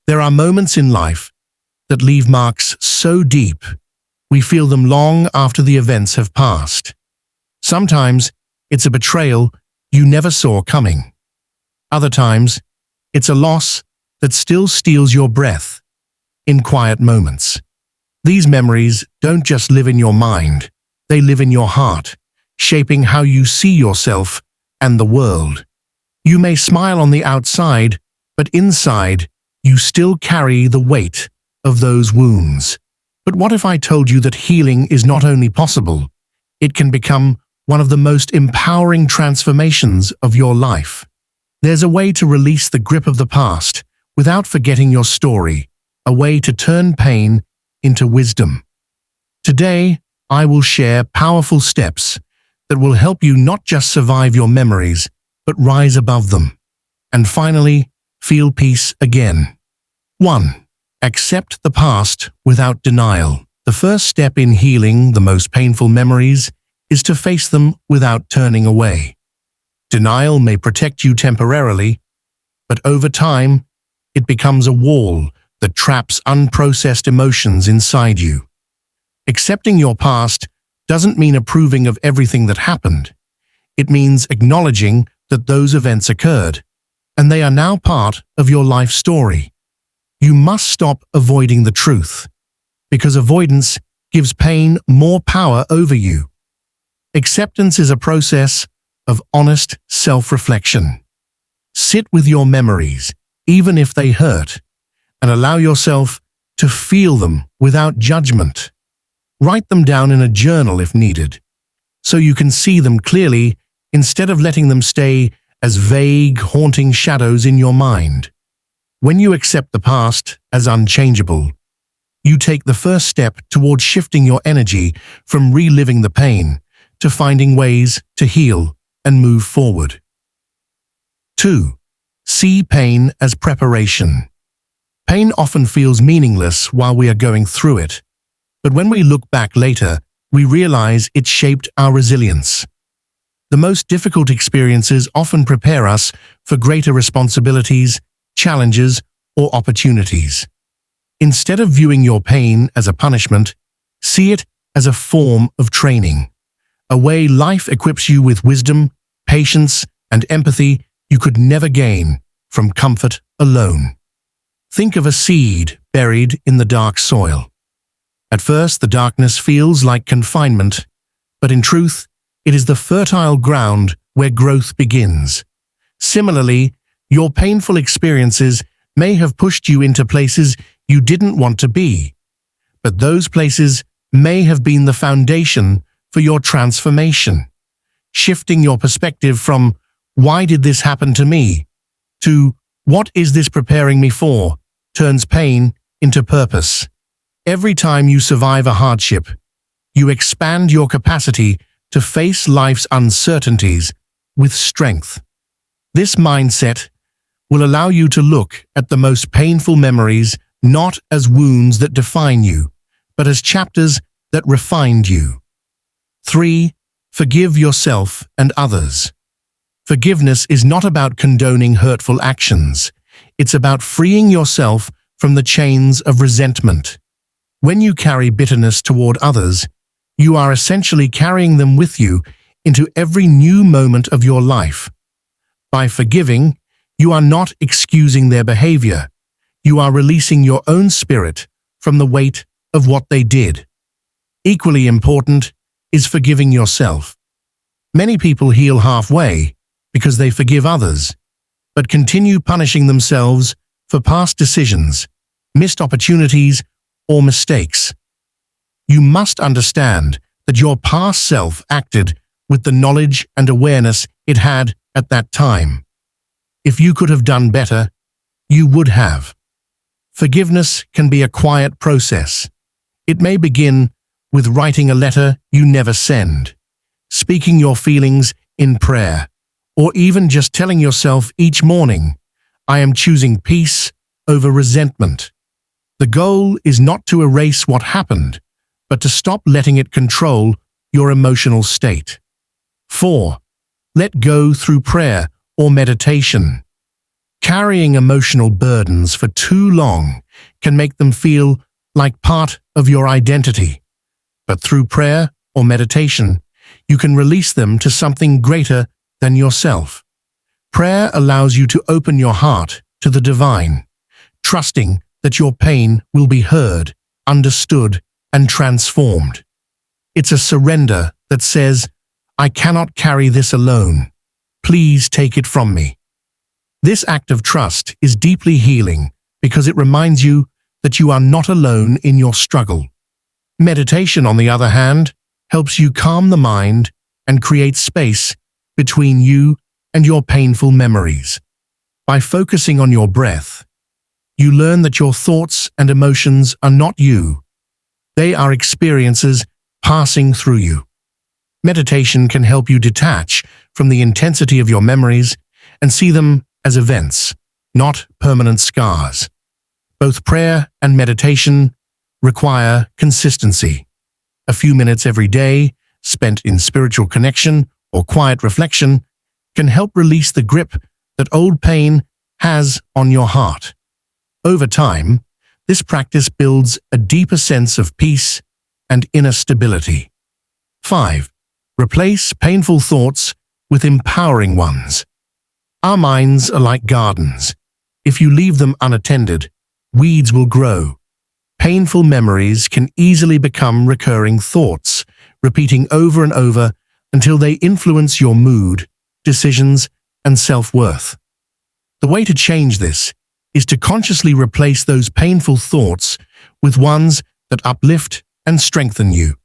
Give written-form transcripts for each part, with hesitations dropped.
There are moments in life that leave marks so deep, we feel them long after the events have passed. Sometimes it's a betrayal you never saw coming. Other times, it's a loss that still steals your breath in quiet moments. These memories don't just live in your mind, they live in your heart, shaping how you see yourself and the world. You may smile on the outside, but inside, you still carry the weight of those wounds. But what if I told you that healing is not only possible, it can become one of the most empowering transformations of your life? There's a way to release the grip of the past without forgetting your story, a way to turn pain into wisdom. Today, I will share powerful steps that will help you not just survive your memories, but rise above them. And finally, feel peace again. 1. Accept the past without denial. The first step in healing the most painful memories is to face them without turning away. Denial may protect you temporarily, but over time, it becomes a wall that traps unprocessed emotions inside you. Accepting your past doesn't mean approving of everything that happened. It means acknowledging that those events occurred, and they are now part of your life story. You must stop avoiding the truth, because avoidance gives pain more power over you. Acceptance is a process of honest self-reflection. Sit with your memories, even if they hurt, and allow yourself to feel them without judgment. Write them down in a journal if needed, so you can see them clearly instead of letting them stay as vague, haunting shadows in your mind. When you accept the past as unchangeable, you take the first step toward shifting your energy from reliving the pain to finding ways to heal and move forward. 2. See pain as preparation. Pain often feels meaningless while we are going through it, but when we look back later, we realize it shaped our resilience. The most difficult experiences often prepare us for greater responsibilities, challenges, or opportunities. Instead of viewing your pain as a punishment, see it as a form of training, a way life equips you with wisdom, patience, and empathy you could never gain from comfort alone. Think of a seed buried in the dark soil. At first, the darkness feels like confinement, but in truth, it is the fertile ground where growth begins. Similarly, your painful experiences may have pushed you into places you didn't want to be, but those places may have been the foundation for your transformation. Shifting your perspective from, "Why did this happen to me?" to, "What is this preparing me for?" turns pain into purpose. Every time you survive a hardship, you expand your capacity to face life's uncertainties with strength. This mindset will allow you to look at the most painful memories not as wounds that define you, but as chapters that refined you. 3. Forgive yourself and others. Forgiveness is not about condoning hurtful actions. It's about freeing yourself from the chains of resentment. When you carry bitterness toward others, you are essentially carrying them with you into every new moment of your life. By forgiving, you are not excusing their behavior. You are releasing your own spirit from the weight of what they did. Equally important is forgiving yourself. Many people heal halfway because they forgive others, but continue punishing themselves for past decisions, missed opportunities, or mistakes. You must understand that your past self acted with the knowledge and awareness it had at that time. If you could have done better, you would have. Forgiveness can be a quiet process. It may begin with writing a letter you never send, speaking your feelings in prayer, or even just telling yourself each morning, "I am choosing peace over resentment." The goal is not to erase what happened, but to stop letting it control your emotional state. 4. Let go through prayer or meditation. Carrying emotional burdens for too long can make them feel like part of your identity. But through prayer or meditation, you can release them to something greater than yourself. Prayer allows you to open your heart to the divine, trusting that your pain will be heard, understood, and transformed. It's a surrender that says, "I cannot carry this alone. Please take it from me." This act of trust is deeply healing because it reminds you that you are not alone in your struggle. Meditation, on the other hand, helps you calm the mind and create space between you and your painful memories. By focusing on your breath, you learn that your thoughts and emotions are not you. They are experiences passing through you. Meditation can help you detach from the intensity of your memories and see them as events, not permanent scars. Both prayer and meditation require consistency. A few minutes every day, spent in spiritual connection or quiet reflection, can help release the grip that old pain has on your heart. Over time, this practice builds a deeper sense of peace and inner stability. 5. Replace painful thoughts with empowering ones. Our minds are like gardens. If you leave them unattended, weeds will grow. Painful memories can easily become recurring thoughts, repeating over and over until they influence your mood, decisions, and self-worth. The way to change this is to consciously replace those painful thoughts with ones that uplift and strengthen you.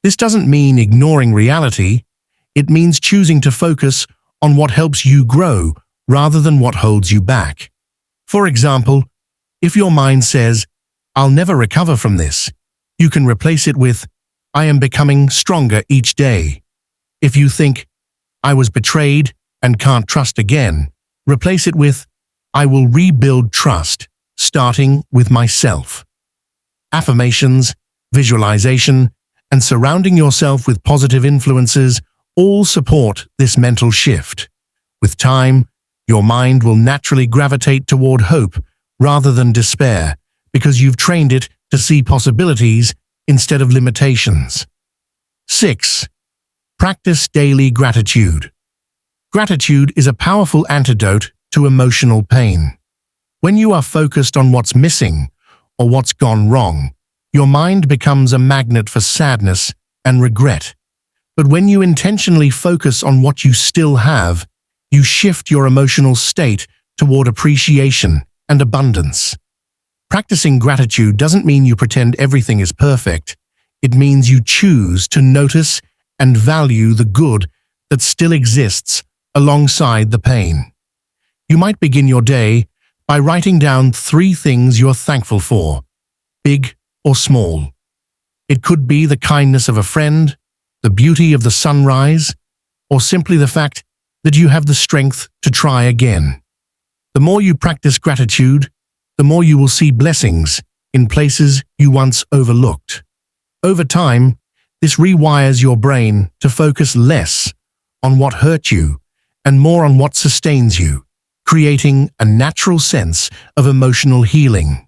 This doesn't mean ignoring reality. It means choosing to focus on what helps you grow rather than what holds you back. For example, if your mind says, "I'll never recover from this," you can replace it with, "I am becoming stronger each day." If you think, "I was betrayed and can't trust again," replace it with, "I will rebuild trust, starting with myself." Affirmations, visualization, and surrounding yourself with positive influences all support this mental shift. With time, your mind will naturally gravitate toward hope rather than despair because you've trained it to see possibilities instead of limitations. 6. Practice daily gratitude. Gratitude is a powerful antidote to emotional pain. When you are focused on what's missing or what's gone wrong, your mind becomes a magnet for sadness and regret. But when you intentionally focus on what you still have, you shift your emotional state toward appreciation and abundance. Practicing gratitude doesn't mean you pretend everything is perfect. It means you choose to notice and value the good that still exists alongside the pain. You might begin your day by writing down 3 things you're thankful for, big or small. It could be the kindness of a friend, the beauty of the sunrise, or simply the fact that you have the strength to try again. The more you practice gratitude, the more you will see blessings in places you once overlooked. Over time, this rewires your brain to focus less on what hurt you and more on what sustains you, creating a natural sense of emotional healing.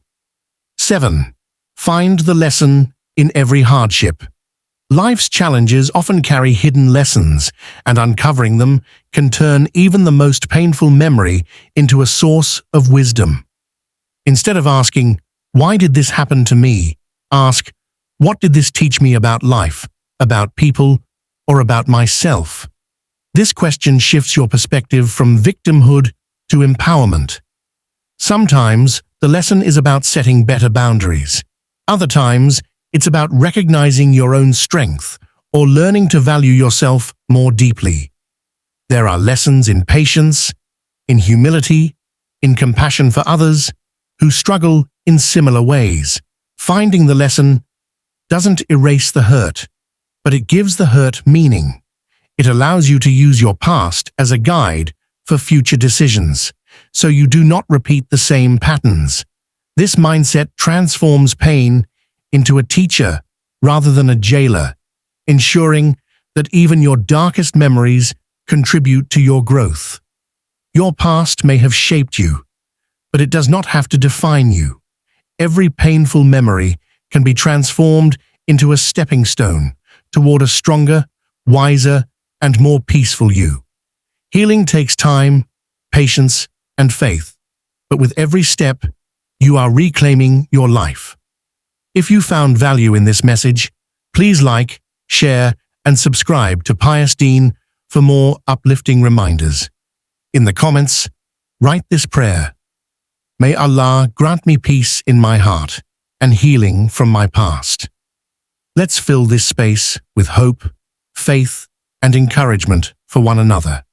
7. Find the lesson in every hardship. Life's challenges often carry hidden lessons, and uncovering them can turn even the most painful memory into a source of wisdom. Instead of asking, "Why did this happen to me?" ask, "What did this teach me about life, about people, or about myself?" This question shifts your perspective from victimhood to empowerment. Sometimes the lesson is about setting better boundaries. Other times, it's about recognizing your own strength or learning to value yourself more deeply. There are lessons in patience, in humility, in compassion for others who struggle in similar ways. Finding the lesson doesn't erase the hurt, but it gives the hurt meaning. It allows you to use your past as a guide for future decisions, so you do not repeat the same patterns. This mindset transforms pain into a teacher rather than a jailer, ensuring that even your darkest memories contribute to your growth. Your past may have shaped you, but it does not have to define you. Every painful memory can be transformed into a stepping stone toward a stronger, wiser, and more peaceful you. Healing takes time, patience, and faith, but with every step, you are reclaiming your life. If you found value in this message, please like, share, and subscribe to Pious Deen for more uplifting reminders. In the comments, write this prayer. May Allah grant me peace in my heart and healing from my past. Let's fill this space with hope, faith, and encouragement for one another.